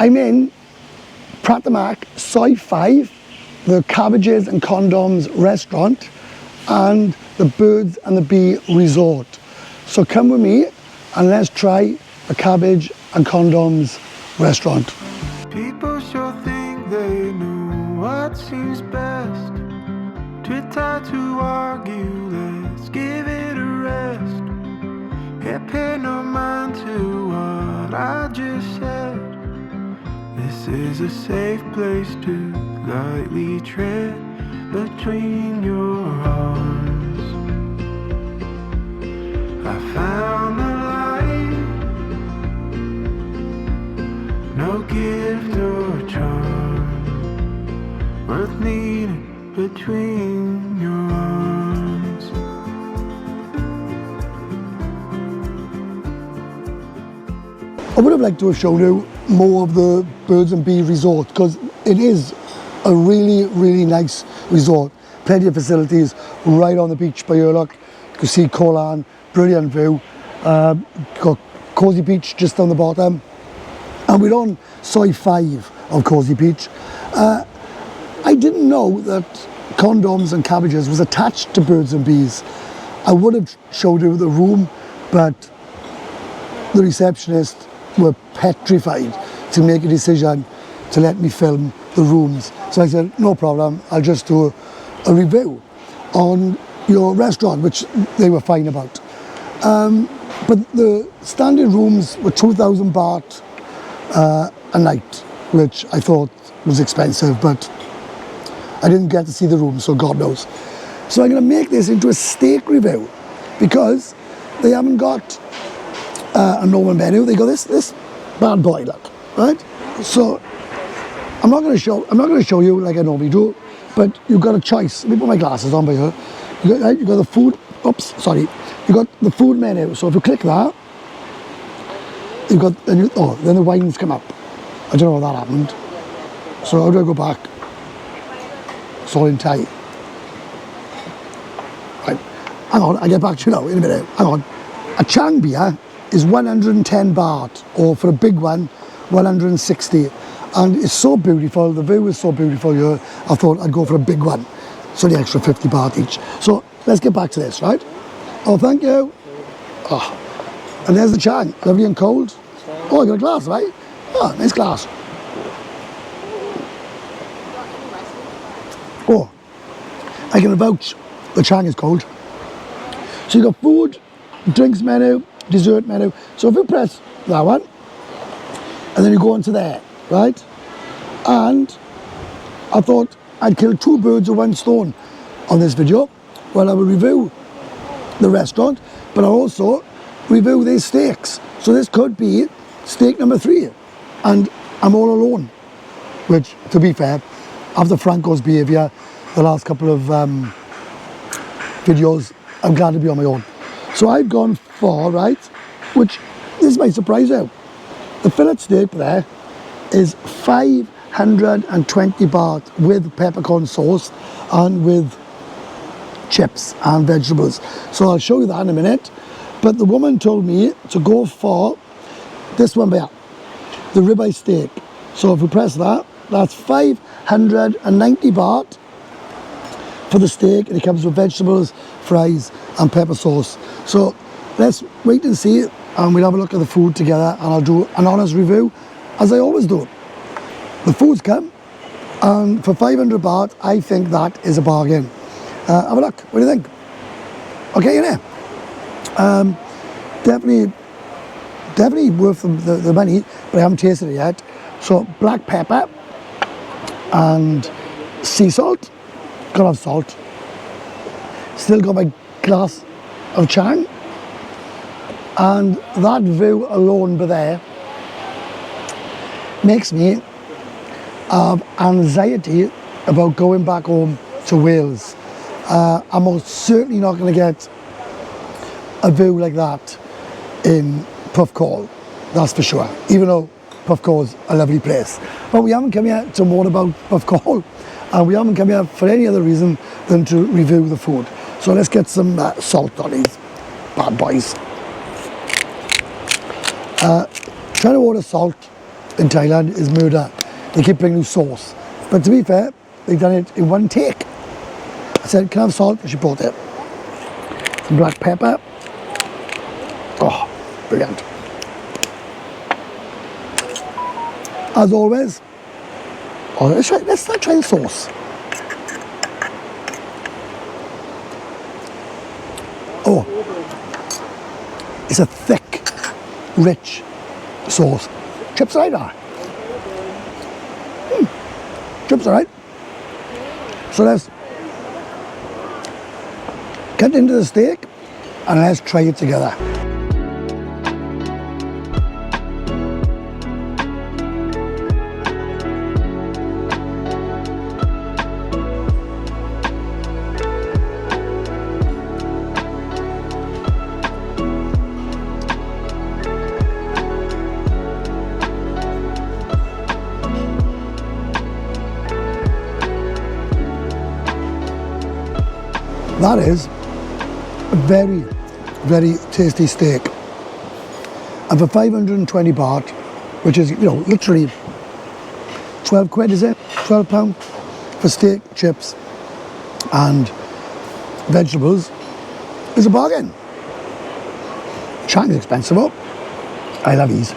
I'm in Pattaya, Soi 5, the Cabbages and Condoms restaurant, and the Birds and the Bee resort. So come with me and let's try the Cabbage and Condoms restaurant. People sure think they know what seems best. Too tired to argue, let's give it a rest. Yeah, pay no mind to what I just said. This is a safe place to lightly tread between your arms. I found the light, no gift or charm worth needing between your arms. I would have liked to have shown you more of the Birds and Bee resort because it is a really nice resort. Plenty of facilities right on the beach by here. Look, you can see Koh Lan, brilliant view. Got Cozy Beach just on the bottom, and we're on Soi 5 of Cozy Beach. I didn't know that Condoms and Cabbages was attached to Birds and Bees. I would have showed you the room, but the receptionist were petrified to make a decision to let me film the rooms. So I said, no problem, I'll just do a review on your restaurant, which they were fine about. But the standard rooms were 2,000 baht a night, which I thought was expensive, but I didn't get to see the room, so God knows. So I'm going to make this into a steak review because they haven't got a normal menu. They got this bad boy, look, right? So I'm not going to show you like I normally do, but you've got a choice. Let me put my glasses on by here. You got the food. Oops, sorry. You got the food menu. So if you click that, you've got then the wines come up. I don't know how that happened. So how do I go back? It's all in Thai. Right. Hang on, I'll get back to you now in a minute. Hang on. A Chang beer is 110 baht, or for a big one, 160. And it's so beautiful, the view is so beautiful here, I thought I'd go for a big one. So the extra 50 baht each. So let's get back to this, right? Oh, thank you. Oh. And there's the Chang, lovely and cold. Oh, I got a glass, right? Oh, nice glass. Oh, I can vouch the Chang is cold. So you got food, drinks menu, dessert menu. So if you press that one, and then you go onto there, right? And I thought I'd kill two birds with one stone on this video. Well, I will review the restaurant, but I'll also review these steaks. So this could be steak number 3, and I'm all alone, which, to be fair, after Franco's behaviour the last couple of videos, I'm glad to be on my own. So I've gone for, right, which this might surprise you. The fillet steak there is 520 baht with peppercorn sauce and with chips and vegetables. So I'll show you that in a minute. But the woman told me to go for this one there, the ribeye steak. So if we press that, that's 590 baht for the steak, and it comes with vegetables, fries and pepper sauce. So let's wait and see, and we'll have a look at the food together, and I'll do an honest review as I always do. The food's come, and for 500 baht I think that is a bargain. Have a look, what do you think? Okay, you know, definitely worth the money, but I haven't tasted it yet. So black pepper and sea salt. Gotta have salt. Still got my glass of Chang, and that view alone by there makes me have anxiety about going back home to Wales. I'm most certainly not going to get a view like that in Puff Call, that's for sure, even though Puff Call's a lovely place. But we haven't come here to moan about Puff Call, and we haven't come here for any other reason than to review the food. So let's get some salt on these bad boys. Trying to order salt in Thailand is murder. They keep bringing new sauce. But to be fair, they've done it in one take. I said, can I have salt? She brought it. Some black pepper. Oh, brilliant. As always, let's not try the sauce. Oh, it's a thick, rich sauce. Chips are right. Chips are right. So let's get into the steak and let's try it together. That is a very, very tasty steak. And for 520 baht, which is, literally 12 quid, is it? £12 for steak, chips and vegetables is a bargain. China's expensive, oh. I love these.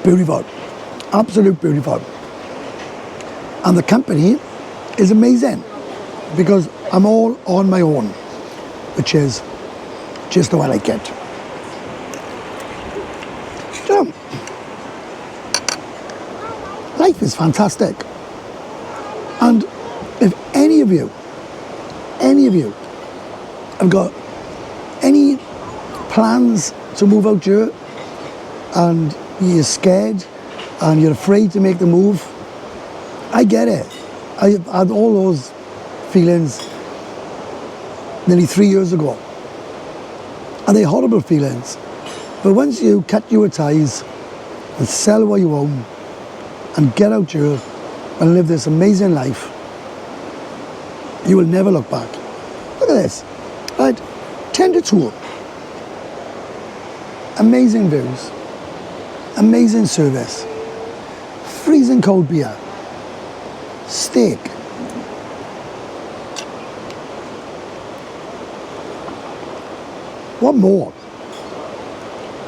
Beautiful, absolute beautiful. And the company is amazing because I'm all on my own, which is just the way I like it. So, life is fantastic. And if any of you have got any plans to move out here and you're scared and you're afraid to make the move, I get it. I had all those feelings nearly 3 years ago. And they're horrible feelings. But once you cut your ties and sell what you own and get out here and live this amazing life, you will never look back. Look at this, right? 10 to 2. Amazing views. Amazing service, freezing cold beer, steak. What more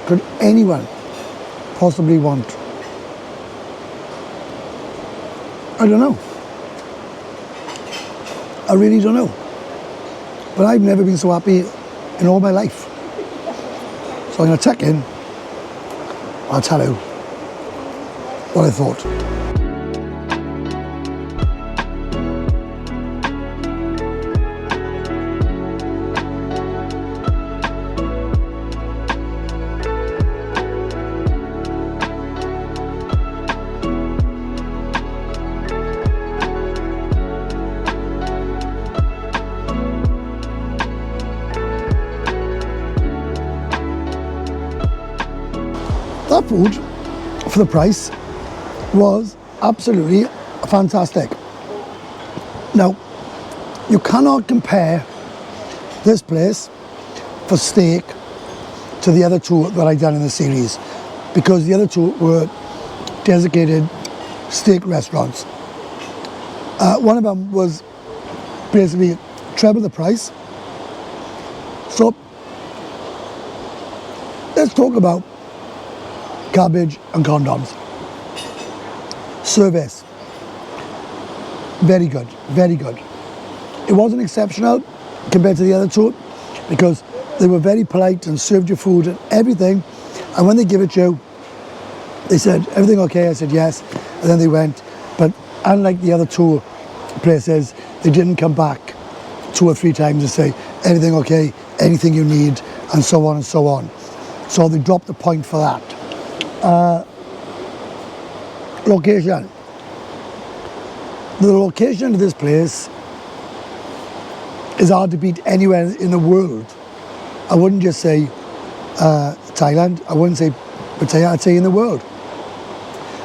could anyone possibly want? I don't know. I really don't know. But I've never been so happy in all my life. So I'm going to check in. I'll tell you what I thought. That food, for the price, was absolutely fantastic. Now, you cannot compare this place for steak to the other two that I've done in the series, because the other two were designated steak restaurants. One of them was basically treble the price. So, let's talk about Cabbages and Condoms. Service, very good, very good. It wasn't exceptional compared to the other two because they were very polite and served your food and everything, and when they give it you, they said, everything okay? I said yes, and then they went. But unlike the other two places, they didn't come back 2 or 3 times to say, anything okay, anything you need, and so on and so on. So they dropped the point for that. Location. The location of this place is hard to beat anywhere in the world. I wouldn't just say Thailand, I wouldn't say Pattaya, I'd say in the world.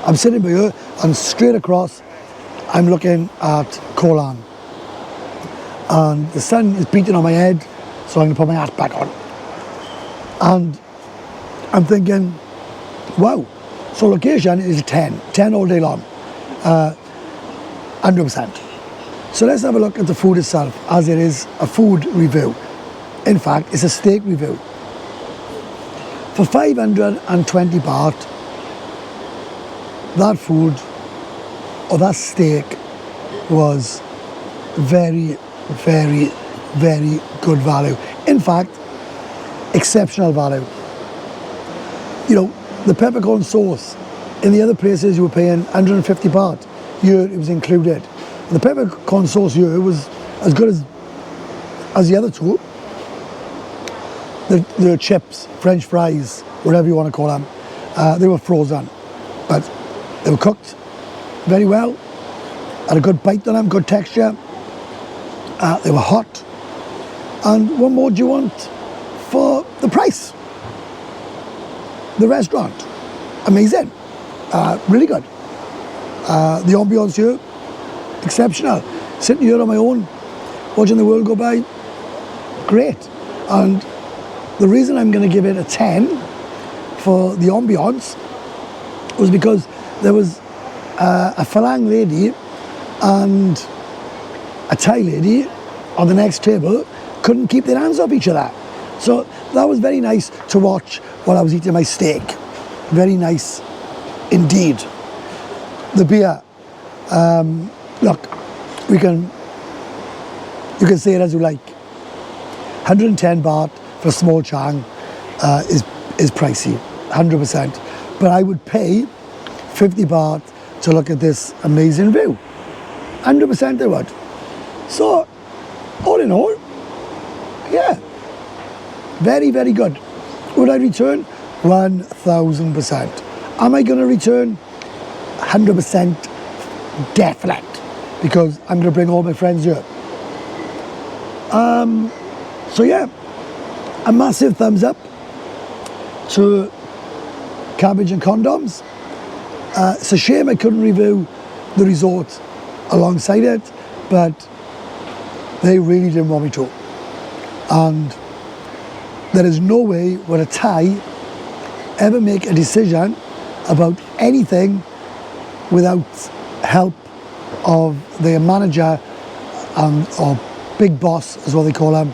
I'm sitting by here and straight across I'm looking at Koh Lan. And the sun is beating on my head so I'm going to put my hat back on. And I'm thinking, wow, so location is a 10 all day long, 100%. So let's have a look at the food itself, as it is a food review. In fact, it's a steak review. For 520 baht, that food, or that steak, was very, very, very good value. In fact, exceptional value. You know, the peppercorn sauce, in the other places you were paying 150 baht. Here it was included. The peppercorn sauce here was as good as the other two. The chips, French fries, whatever you want to call them, they were frozen, but they were cooked very well, had a good bite on them, good texture. They were hot. And what more do you want for the price? The restaurant, amazing, really good. The ambiance here, exceptional. Sitting here on my own, watching the world go by, great. And the reason I'm going to give it a 10 for the ambiance was because there was a Falang lady and a Thai lady on the next table couldn't keep their hands off each other. So that was very nice to watch while I was eating my steak. Very nice indeed. The beer, look, you can say it as you like. 110 baht for a small chang is pricey, 100%. But I would pay 50 baht to look at this amazing view. 100% I would. So, all in all, yeah, very, very good. Would I return? 1000%. Am I going to return? 100% definite, because I'm going to bring all my friends here. So yeah, a massive thumbs up to Cabbages and Condoms. It's a shame I couldn't review the resort alongside it, but they really didn't want me to. And there is no way would a Thai ever make a decision about anything without help of their manager or big boss, is what they call them,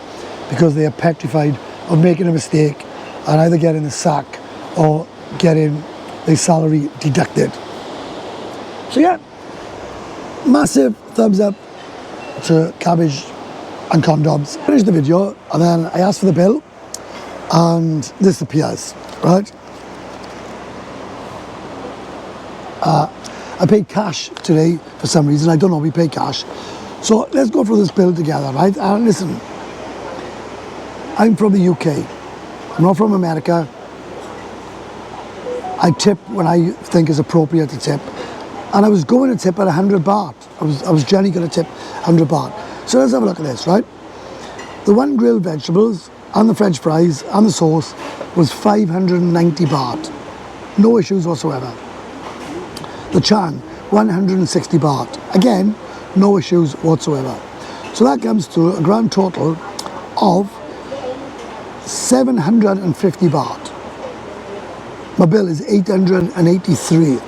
because they are petrified of making a mistake and either getting the sack or getting their salary deducted. So yeah, massive thumbs up to Cabbage and Condoms. Finished the video and then I asked for the bill and this appears, right? I paid cash today for some reason. I don't know, we pay cash. So let's go through this bill together, right? And listen, I'm from the UK. I'm not from America. I tip when I think is appropriate to tip. And I was going to tip at 100 baht. I was generally going to tip 100 baht. So let's have a look at this, right? The one grilled vegetables and the French fries and the sauce was 590 baht. No issues whatsoever. The chang, 160 baht. Again, no issues whatsoever. So that comes to a grand total of 750 baht. My bill is 883.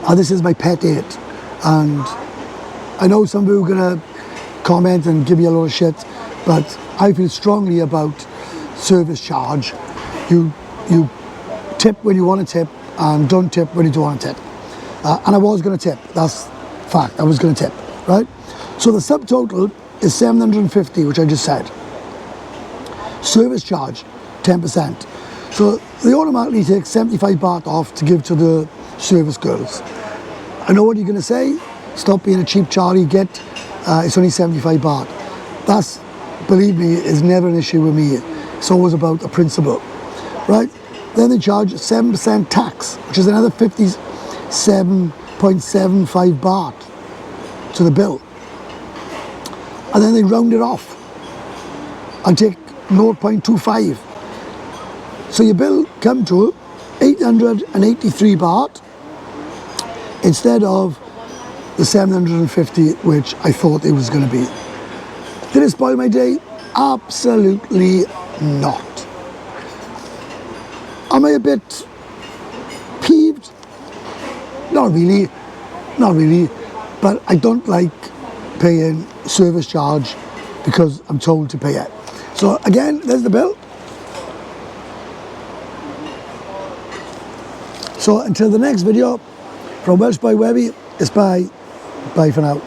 And this is my pet 8. And I know some of you are going to comment and give me a lot of shit, but I feel strongly about service charge. You tip when you want to tip and don't tip when you don't want to tip. And I was going to tip, that's fact, I was going to tip, right? So the subtotal is 750, which I just said. Service charge, 10%. So they automatically take 75 baht off to give to the service girls. I know what you're going to say, stop being a cheap Charlie, it's only 75 baht. That's, believe me, is never an issue with me. It's always about a principle, right? Then they charge 7% tax, which is another 57.75 baht to the bill. And then they round it off and take 0.25. So your bill come to 883 baht instead of the 750, which I thought it was going to be. Did it spoil my day? Absolutely not. Am I a bit peeved? Not really, not really, but I don't like paying service charge because I'm told to pay it. So again, there's the bill. So until the next video, from Welsh by Webby, it's bye. Bye for now.